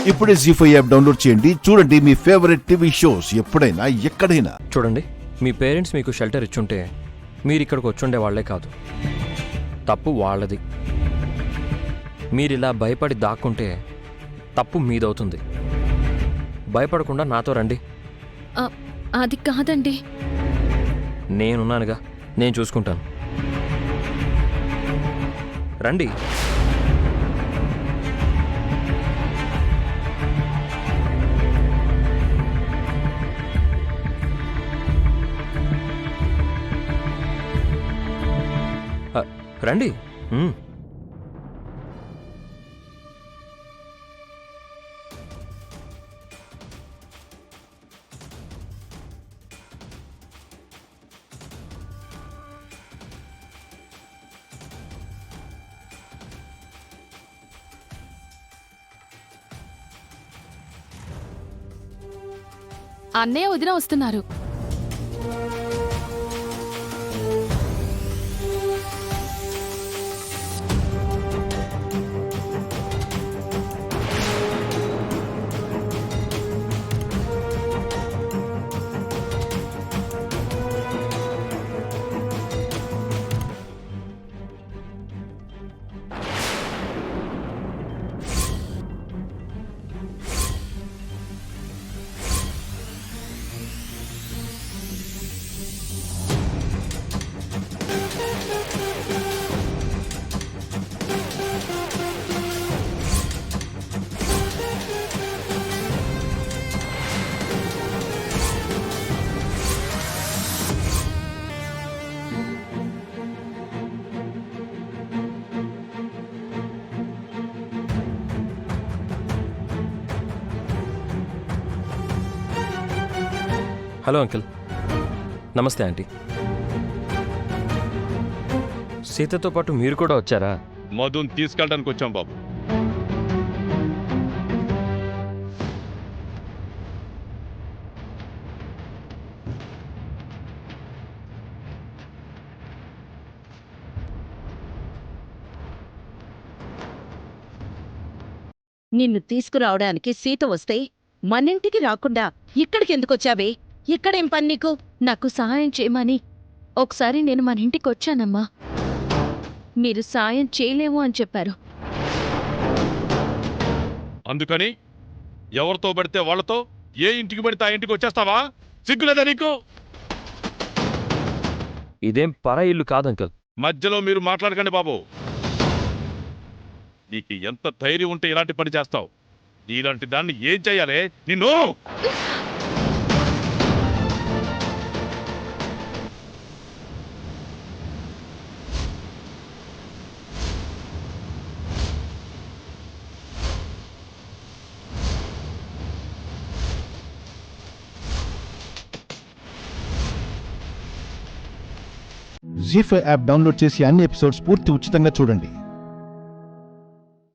ఇప్పుడే జీ5 app download చేయండి. చూడండి మీ ఫేవరెట్ టీవీ షోస్ ఎప్పుడైనా ఎక్కడైనా. చూడండి, మీ పేరెంట్స్ మీకు షెల్టర్ ఇచ్చుంటే మీరు ఇక్కడికి వచ్చుండే వాళ్లే కాదు. తప్పు వాళ్ళది. మీరిలా భయపడి దాక్కుంటే తప్పు మీదవుతుంది. భయపడకుండా నాతో రండి. అది కాదండి. నేనున్నానుగా, నేను చూసుకుంటాను. రండి. రండి. అన్నయ్య వదిన వస్తున్నారు. Hello uncle. నమస్తే ఆంటీ. సీతతో పాటు మీరు కూడా వచ్చారా? మధుని తీసుకెళ్ళడానికి వచ్చాం బాబు. నిన్ను తీసుకురావడానికి సీత వస్తే మనింటికి రాకుండా ఇక్కడికి ఎందుకొచ్చావే? ఇక్కడేం పని నీకు? నాకు సహాయం చేయమని ఒకసారి నేను మన ఇంటికి వచ్చానమ్మా. మీరు సాయం చేయలేము అని చెప్పారు. అందుకని ఎవరితో పడితే వాళ్ళతో ఏ ఇంటికి పడితే ఆ ఇంటికి వచ్చేస్తావా? సిగ్గులేదా నీకు? ఇదేం పరా ఇల్లు కాదు అంకిల్. మధ్యలో మీరు మాట్లాడకండి బాబు. నీకు ఎంత ధైర్యం ఉంటే ఇలాంటి పని చేస్తావు? ఇలాంటి దాన్ని ఏం చెయ్యాలి నిన్ను? జీ5 యాప్ డౌన్లోడ్ చేసి అన్ని ఎపిసోడ్స్ పూర్తి ఉచితంగా చూడండి.